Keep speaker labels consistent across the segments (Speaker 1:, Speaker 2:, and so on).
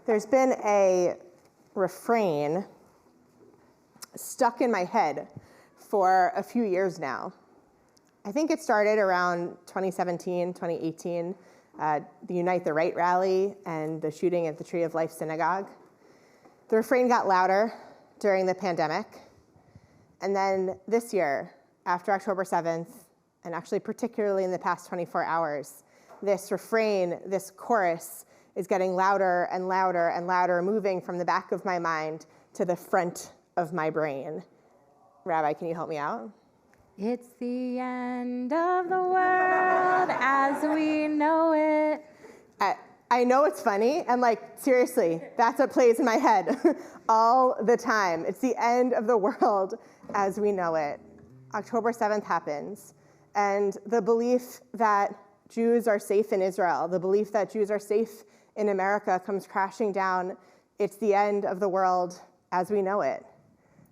Speaker 1: There's been a refrain stuck in my head for a few years now. I think it started around 2017, 2018, the Unite the Right rally and the shooting at the Tree of Life Synagogue. The refrain got louder during the pandemic. And then this year, after October 7th, and actually particularly in the past 24 hours, this refrain, this chorus, is getting louder and louder and louder, moving from the back of my mind to the front of my brain. Rabbi, can you help me out?
Speaker 2: It's the end of the world as we know it.
Speaker 1: I know it's funny, and seriously, that's what plays in my head all the time. It's the end of the world as we know it. October 7th happens, and the belief that Jews are safe in Israel, the belief that Jews are safe in America comes crashing down. It's the end of the world as we know it.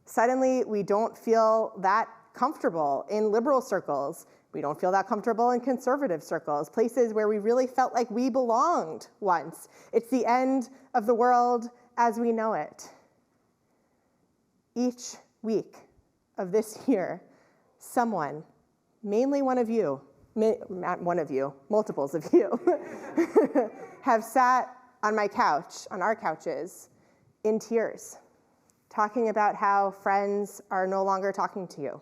Speaker 1: Suddenly, we don't feel that comfortable in liberal circles. We don't feel that comfortable in conservative circles, places where we really felt like we belonged once. It's the end of the world as we know it. Each week of this year, someone, mainly one of you, not one of you, multiples of you, have sat on my couch, on our couches, in tears, talking about how friends are no longer talking to you,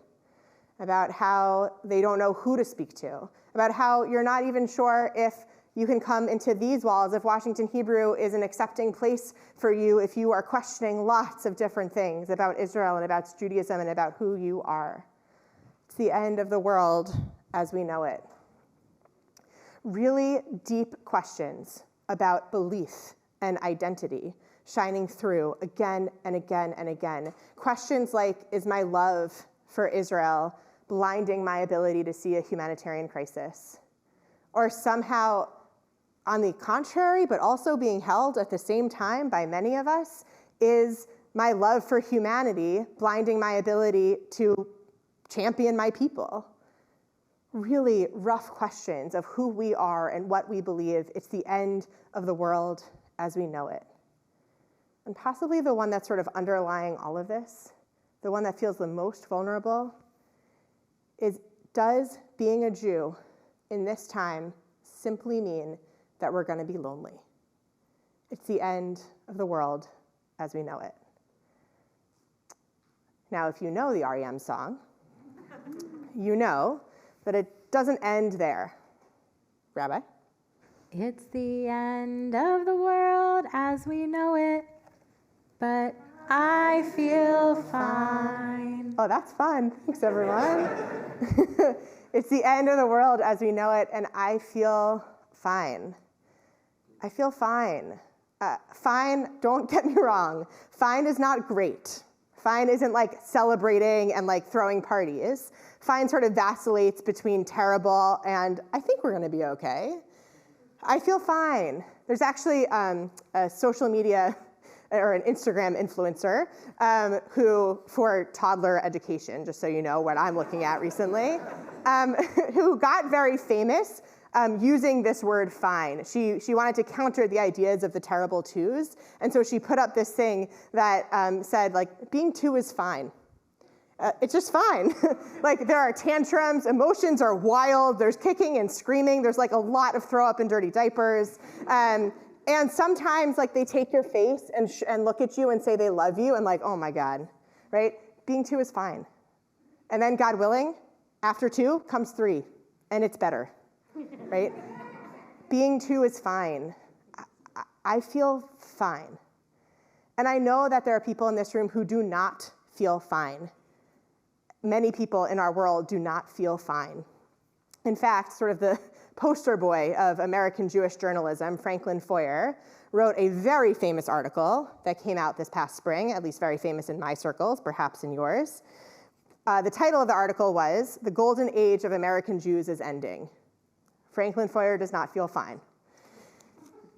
Speaker 1: about how they don't know who to speak to, about how you're not even sure if you can come into these walls, if Washington Hebrew is an accepting place for you, if you are questioning lots of different things about Israel and about Judaism and about who you are. It's the end of the world as we know it. Really deep questions about belief and identity shining through again and again and again. Questions like, is my love for Israel blinding my ability to see a humanitarian crisis? Or somehow, on the contrary, but also being held at the same time by many of us, is my love for humanity blinding my ability to champion my people? Really rough questions of who we are and what we believe. It's the end of the world as we know it. And possibly the one that's sort of underlying all of this, the one that feels the most vulnerable, is, does being a Jew in this time simply mean that we're going to be lonely? It's the end of the world as we know it. Now, if you know the R.E.M. song, you know that it doesn't end there. Rabbi?
Speaker 2: It's the end of the world as we know it, but I feel fine.
Speaker 1: Oh, that's fun. Thanks, everyone. It's the end of the world as we know it, and I feel fine. I feel fine. Fine, don't get me wrong. Fine is not great. Fine isn't celebrating and throwing parties. Fine sort of vacillates between terrible and I think we're going to be okay. I feel fine. There's actually a social media or an Instagram influencer who, for toddler education, just so you know what I'm looking at recently, who got very famous using this word fine. She wanted to counter the ideas of the terrible twos, and so she put up this thing that said, being two is fine. It's just fine. There are tantrums, emotions are wild, there's kicking and screaming, there's a lot of throw up and dirty diapers. And sometimes they take your face and look at you and say they love you and oh my God, right? Being two is fine. And then God willing, after two comes three, and it's better, right? Being two is fine. I feel fine. And I know that there are people in this room who do not feel fine. Many people in our world do not feel fine. In fact, sort of the poster boy of American Jewish journalism, Franklin Foer, wrote a very famous article that came out this past spring, at least very famous in my circles, perhaps in yours. The title of the article was, "The Golden Age of American Jews is Ending." Franklin Foer does not feel fine.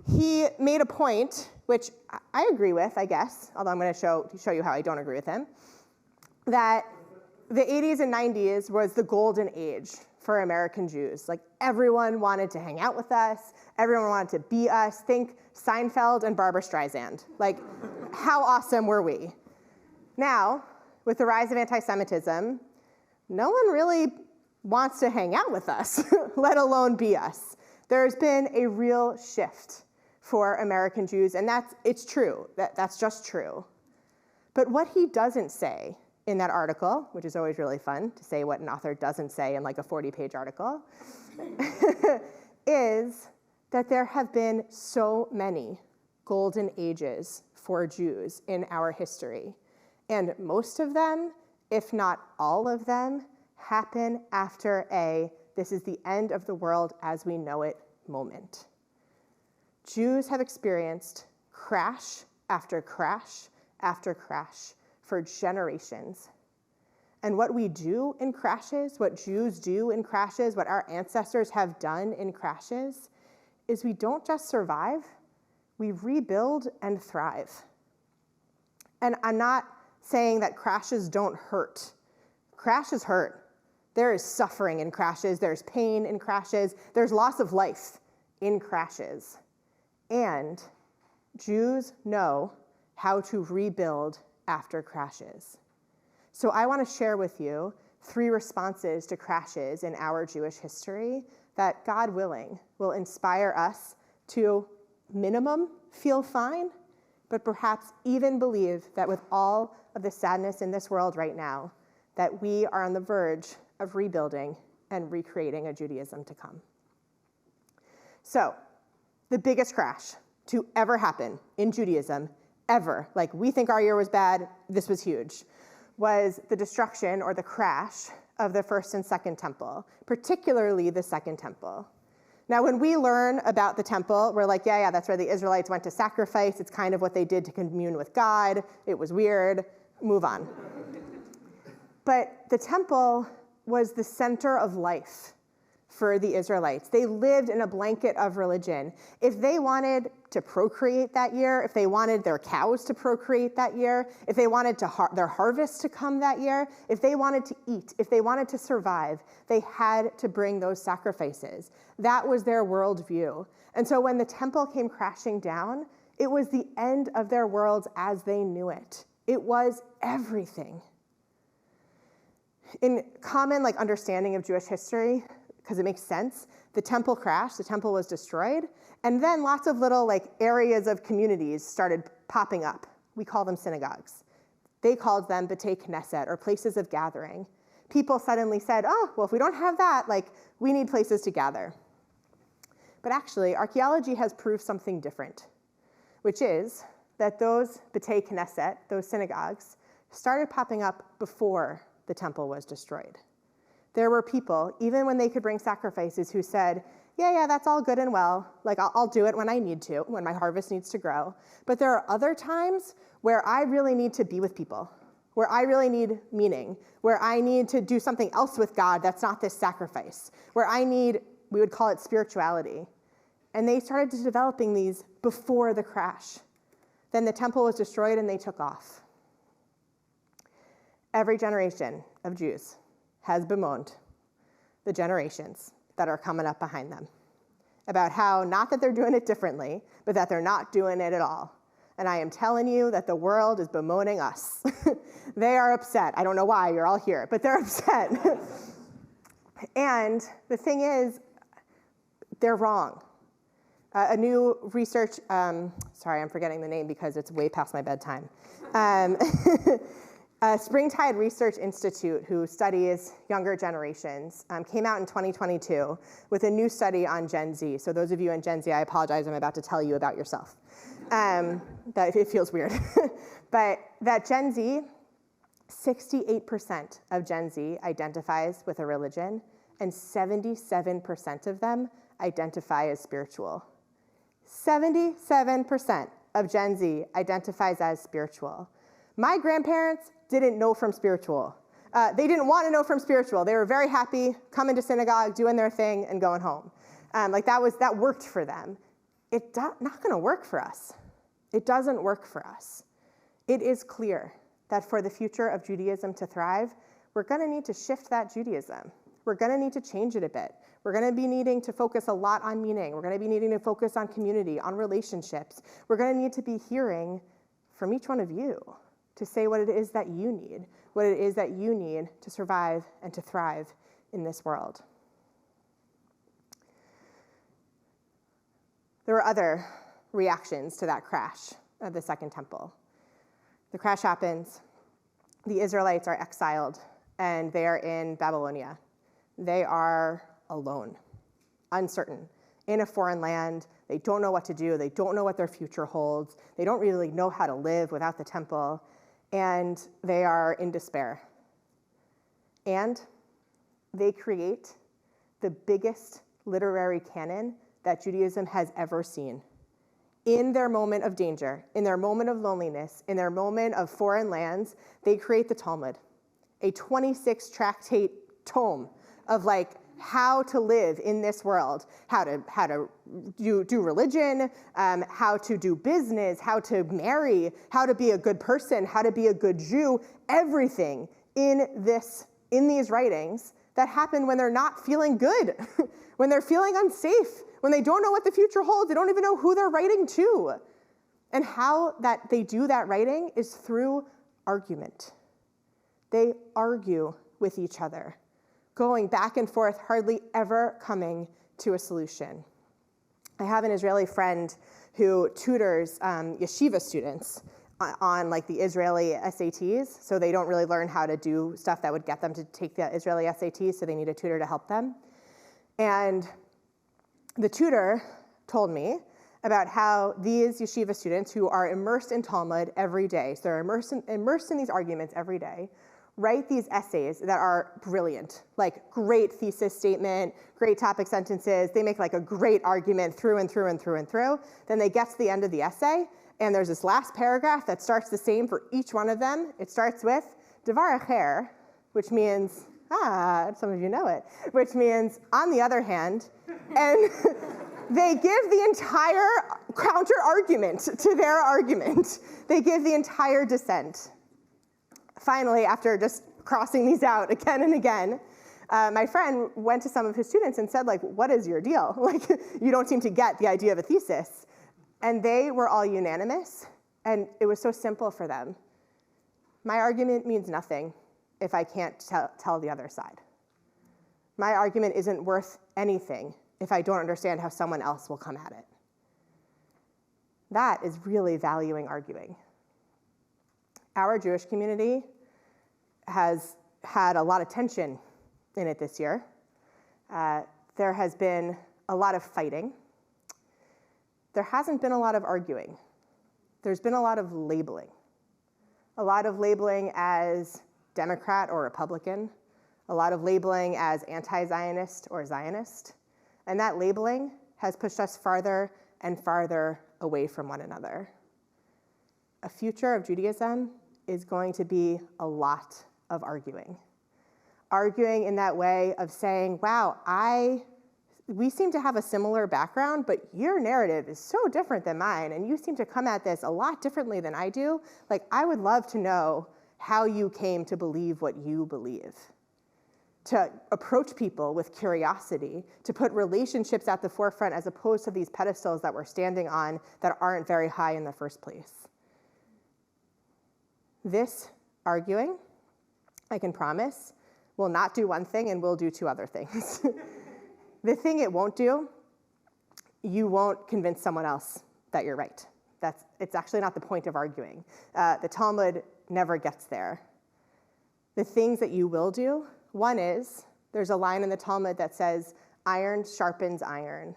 Speaker 1: He made a point, which I agree with, I guess, although I'm going to show you how I don't agree with him, that the 80s and 90s was the golden age for American Jews. Like everyone wanted to hang out with us. Everyone wanted to be us. Think Seinfeld and Barbra Streisand. Like, how awesome were we? Now, with the rise of anti-Semitism, no one really wants to hang out with us, let alone be us. There's been a real shift for American Jews, and it's true. That's just true. But what he doesn't say in that article, which is always really fun to say what an author doesn't say in like a 40-page article, is that there have been so many golden ages for Jews in our history. And most of them, if not all of them, happen after this is the end of the world as we know it moment. Jews have experienced crash after crash after crash for generations. And what we do in crashes, what Jews do in crashes, what our ancestors have done in crashes, is we don't just survive, we rebuild and thrive. And I'm not saying that crashes don't hurt. Crashes hurt. There is suffering in crashes, there's pain in crashes, there's loss of life in crashes. And Jews know how to rebuild after crashes. So I want to share with you 3 responses to crashes in our Jewish history that, God willing, will inspire us to minimum feel fine, but perhaps even believe that with all of the sadness in this world right now, that we are on the verge of rebuilding and recreating a Judaism to come. So, the biggest crash to ever happen in Judaism, ever, like we think our year was bad, this was huge, was the destruction or the crash of the first and second temple, particularly the second temple. Now, when we learn about the temple, we're like, yeah, that's where the Israelites went to sacrifice. It's kind of what they did to commune with God. It was weird. Move on. But the temple was the center of life for the Israelites. They lived in a blanket of religion. If they wanted to procreate that year, if they wanted their cows to procreate that year, if they wanted their harvest to come that year, if they wanted to eat, if they wanted to survive, they had to bring those sacrifices. That was their worldview. And so when the temple came crashing down, it was the end of their worlds as they knew it. It was everything. In common understanding of Jewish history, because it makes sense, the temple crashed, the temple was destroyed, and then lots of little areas of communities started popping up. We call them synagogues. They called them B'tei Knesset, or places of gathering. People suddenly said, oh, well, if we don't have that, we need places to gather. But actually, archaeology has proved something different, which is that those B'tei Knesset, those synagogues, started popping up before the temple was destroyed. There were people, even when they could bring sacrifices, who said, yeah, that's all good and well. I'll do it when I need to, when my harvest needs to grow. But there are other times where I really need to be with people, where I really need meaning, where I need to do something else with God that's not this sacrifice, where we would call it spirituality. And they started developing these before the crash. Then the temple was destroyed and they took off. Every generation of Jews has bemoaned the generations that are coming up behind them about how, not that they're doing it differently, but that they're not doing it at all. And I am telling you that the world is bemoaning us. They are upset. I don't know why, you're all here, but they're upset. And the thing is, they're wrong. A new research, sorry, I'm forgetting the name because it's way past my bedtime. Springtide Research Institute, who studies younger generations, came out in 2022 with a new study on Gen Z. So those of you in Gen Z, I apologize, I'm about to tell you about yourself. That it feels weird. But that Gen Z, 68% of Gen Z identifies with a religion, and 77% of them identify as spiritual. 77% of Gen Z identifies as spiritual. My grandparents didn't know from spiritual. They didn't want to know from spiritual. They were very happy coming to synagogue, doing their thing, and going home. That worked for them. It's not going to work for us. It doesn't work for us. It is clear that for the future of Judaism to thrive, we're going to need to shift that Judaism. we're going to need to change it a bit. We're going to be needing to focus a lot on meaning. We're going to be needing to focus on community, on relationships. We're going to need to be hearing from each one of you to say what it is that you need, what it is that you need to survive and to thrive in this world. There were other reactions to that crash of the Second Temple. The crash happens. The Israelites are exiled, and they are in Babylonia. They are alone, uncertain, in a foreign land. They don't know what to do. They don't know what their future holds. They don't really know how to live without the temple, and they are in despair. And they create the biggest literary canon that Judaism has ever seen. In their moment of danger, in their moment of loneliness, in their moment of foreign lands, they create the Talmud, a 26 tractate tome of how to live in this world, how to do religion, how to do business, how to marry, how to be a good person, how to be a good Jew, everything in these writings that happen when they're not feeling good, when they're feeling unsafe, when they don't know what the future holds, they don't even know who they're writing to. And how that they do that writing is through argument. They argue with each other, going back and forth, hardly ever coming to a solution. I have an Israeli friend who tutors yeshiva students on the Israeli SATs, so they don't really learn how to do stuff that would get them to take the Israeli SATs, so they need a tutor to help them. And the tutor told me about how these yeshiva students who are immersed in Talmud every day, so they're immersed in these arguments every day, write these essays that are brilliant, great thesis statement, great topic sentences. They make a great argument through and through and through and through. Then they get to the end of the essay, and there's this last paragraph that starts the same for each one of them. It starts with Devar Acher, which means, some of you know it, which means on the other hand, and they give the entire counter argument to their argument. They give the entire dissent. Finally, after just crossing these out again and again, my friend went to some of his students and said, what is your deal? You don't seem to get the idea of a thesis. And they were all unanimous, and it was so simple for them. My argument means nothing if I can't tell the other side. My argument isn't worth anything if I don't understand how someone else will come at it. That is really valuing arguing. Our Jewish community has had a lot of tension in it this year. There has been a lot of fighting. There hasn't been a lot of arguing. There's been a lot of labeling. A lot of labeling as Democrat or Republican. A lot of labeling as anti-Zionist or Zionist. And that labeling has pushed us farther and farther away from one another. A future of Judaism is going to be a lot of arguing. Arguing in that way of saying, wow, we seem to have a similar background, but your narrative is so different than mine, and you seem to come at this a lot differently than I do. I would love to know how you came to believe what you believe. To approach people with curiosity, to put relationships at the forefront as opposed to these pedestals that we're standing on that aren't very high in the first place. This arguing, I can promise, will not do one thing and will do two other things. The thing it won't do, you won't convince someone else that you're right. It's actually not the point of arguing. The Talmud never gets there. The things that you will do, one is, there's a line in the Talmud that says, iron sharpens iron.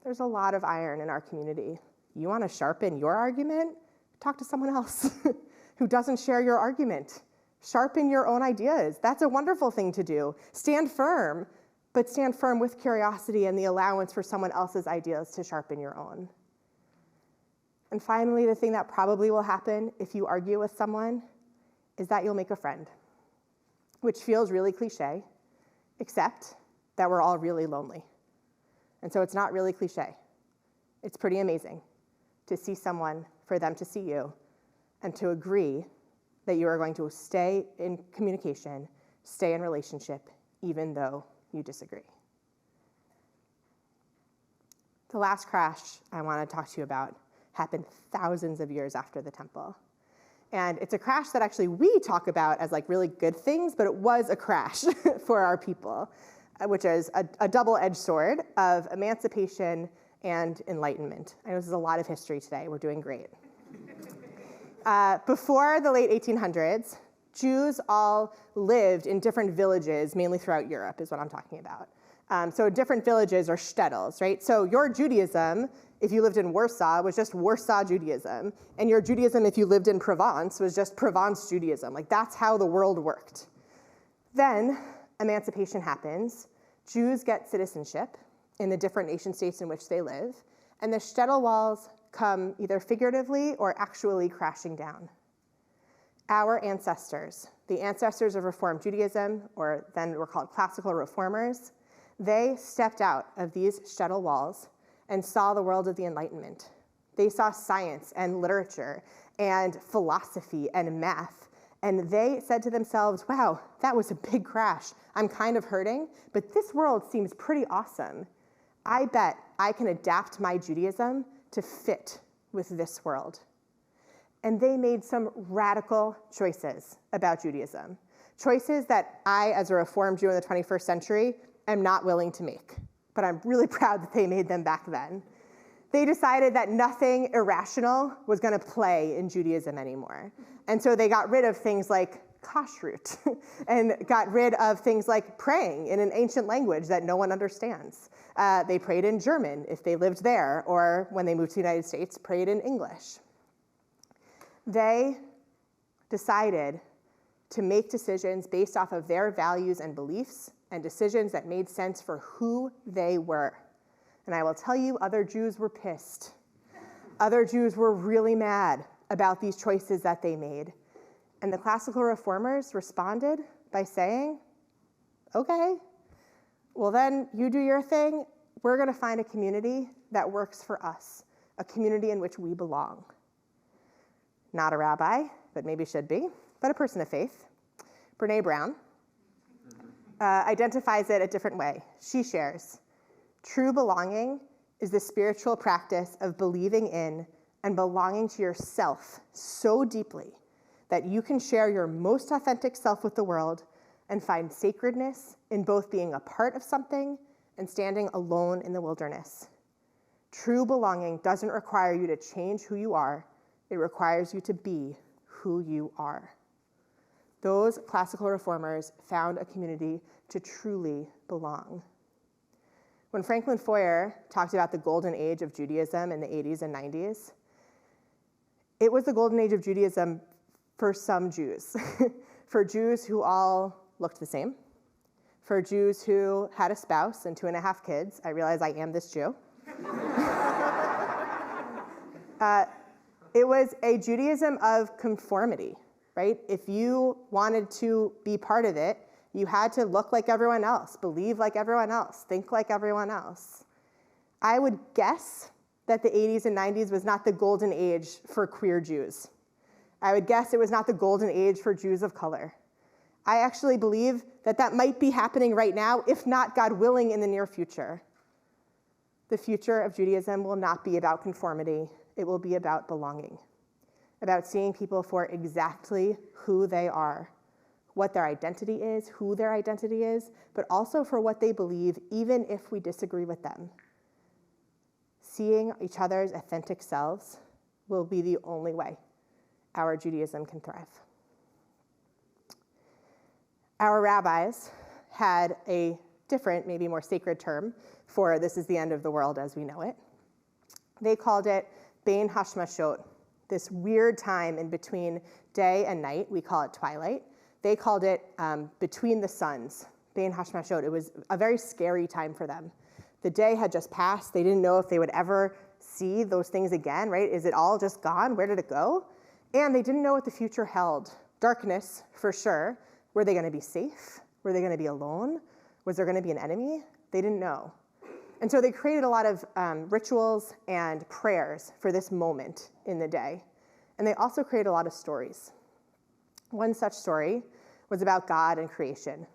Speaker 1: There's a lot of iron in our community. You want to sharpen your argument? Talk to someone else who doesn't share your argument. Sharpen your own ideas. That's a wonderful thing to do. Stand firm, but stand firm with curiosity and the allowance for someone else's ideas to sharpen your own. And finally, the thing that probably will happen if you argue with someone is that you'll make a friend, which feels really cliche, except that we're all really lonely. And so it's not really cliche. It's pretty amazing to see someone, for them to see you, and to agree that you are going to stay in communication, stay in relationship, even though you disagree. The last crash I want to talk to you about happened thousands of years after the temple. And it's a crash that actually we talk about as like really good things, but it was a crash for our people, which is a double-edged sword of emancipation and enlightenment. I know this is a lot of history today. We're doing great. Before the late 1800s, Jews all lived in different villages, mainly throughout Europe, is what I'm talking about. So different villages are shtetls, right? So your Judaism, if you lived in Warsaw, was just Warsaw Judaism. And your Judaism, if you lived in Provence, was just Provence Judaism. Like, that's how the world worked. Then emancipation happens. Jews get citizenship in the different nation states in which they live. And the shtetl walls come either figuratively or actually crashing down. Our ancestors, the ancestors of Reform Judaism, or then were called classical reformers, they stepped out of these shtetl walls and saw the world of the Enlightenment. They saw science and literature and philosophy and math, and they said to themselves, wow, that was a big crash. I'm kind of hurting, but this world seems pretty awesome. I bet I can adapt my Judaism to fit with this world. And they made some radical choices about Judaism, choices that I, as a Reformed Jew in the 21st century, am not willing to make, but I'm really proud that they made them back then. They decided that nothing irrational was going to play in Judaism anymore. And so they got rid of things like kashrut and got rid of things like praying in an ancient language that no one understands. They prayed in German if they lived there, or when they moved to the United States, prayed in English. They decided to make decisions based off of their values and beliefs and decisions that made sense for who they were. And I will tell you, other Jews were pissed. Other Jews were really mad about these choices that they made. And the classical reformers responded by saying, okay, well then you do your thing. We're going to find a community that works for us, a community in which we belong. Not a rabbi, but maybe should be, but a person of faith. Brene Brown identifies it a different way. She shares, true belonging is the spiritual practice of believing in and belonging to yourself so deeply that you can share your most authentic self with the world and find sacredness in both being a part of something and standing alone in the wilderness. True belonging doesn't require you to change who you are. It requires you to be who you are. Those classical reformers found a community to truly belong. When Franklin Foer talked about the golden age of Judaism in the 80s and 90s, it was the golden age of Judaism for some Jews, for Jews who all looked the same, for Jews who had a spouse and 2.5 kids. I realize I am this Jew. It was a Judaism of conformity, right? If you wanted to be part of it, you had to look like everyone else, believe like everyone else, think like everyone else. I would guess that the 80s and 90s was not the golden age for queer Jews. I would guess it was not the golden age for Jews of color. I actually believe that that might be happening right now, if not, God willing, in the near future. The future of Judaism will not be about conformity. It will be about belonging, about seeing people for exactly who they are, what their identity is, who their identity is, but also for what they believe, even if we disagree with them. Seeing each other's authentic selves will be the only way our Judaism can thrive. Our rabbis had a different, maybe more sacred term for this is the end of the world as we know it. They called it Bein Hashmashot, this weird time in between day and night. We call it twilight. They called it between the suns, Bein Hashmashot. It was a very scary time for them. The day had just passed. They didn't know if they would ever see those things again, right? Is it all just gone? Where did it go? And they didn't know what the future held. Darkness, for sure. Were they going to be safe? Were they going to be alone? Was there going to be an enemy? They didn't know. And so they created a lot of rituals and prayers for this moment in the day. And they also created a lot of stories. One such story was about God and creation.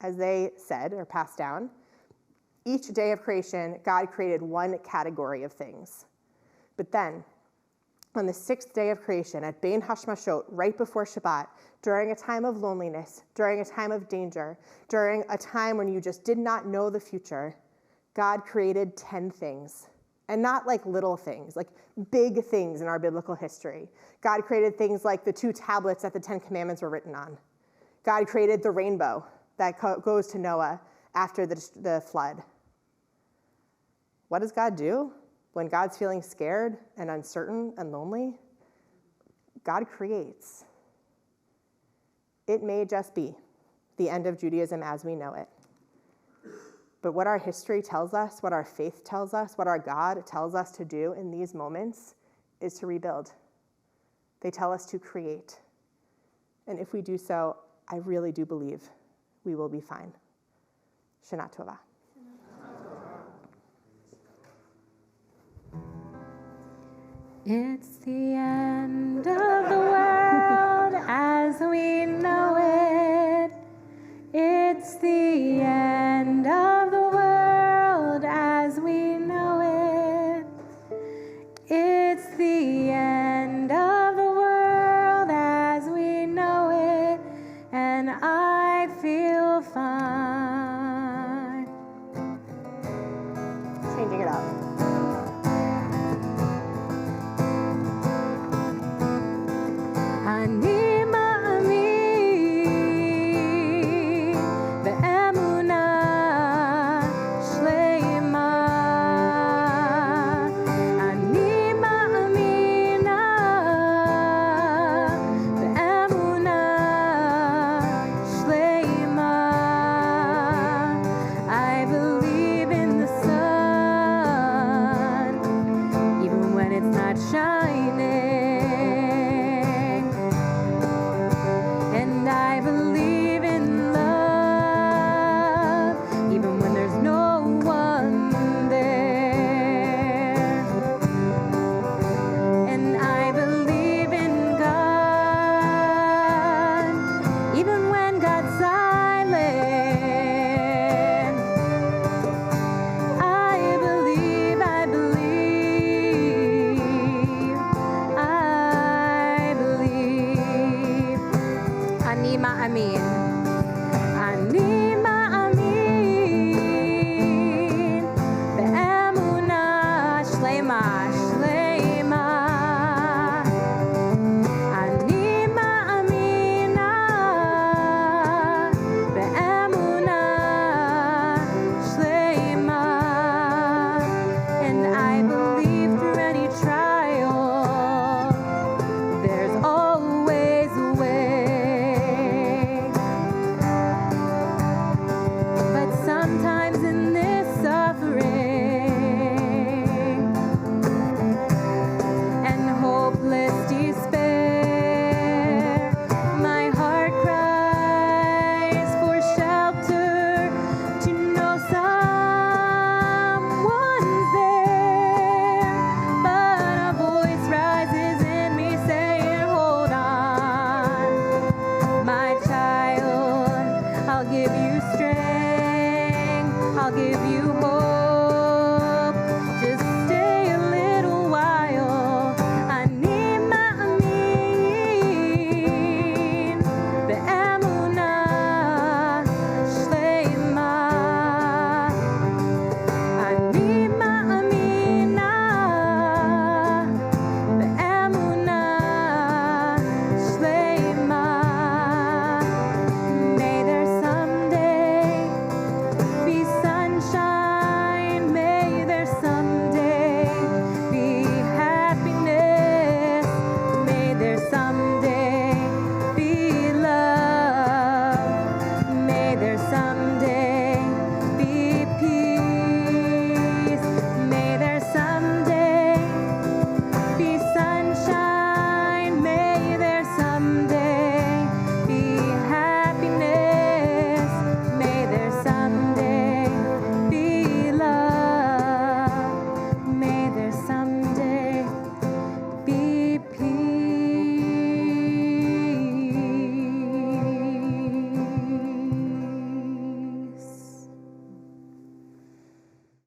Speaker 1: as they said or passed down, each day of creation, God created one category of things. But then, on the sixth day of creation, at Bein Hashmashot, right before Shabbat, during a time of loneliness, during a time of danger, during a time when you just did not know the future, God created 10 things. And not like little things, like big things in our biblical history. God created things like the 2 tablets that the 10 Commandments were written on. God created the rainbow that goes to Noah after the flood. What does God do when God's feeling scared and uncertain and lonely? God creates. It may just be the end of Judaism as we know it. But what our history tells us, what our faith tells us, what our God tells us to do in these moments is to rebuild. They tell us to create. And if we do so, I really do believe we will be fine. Shana Tova.
Speaker 2: It's the end.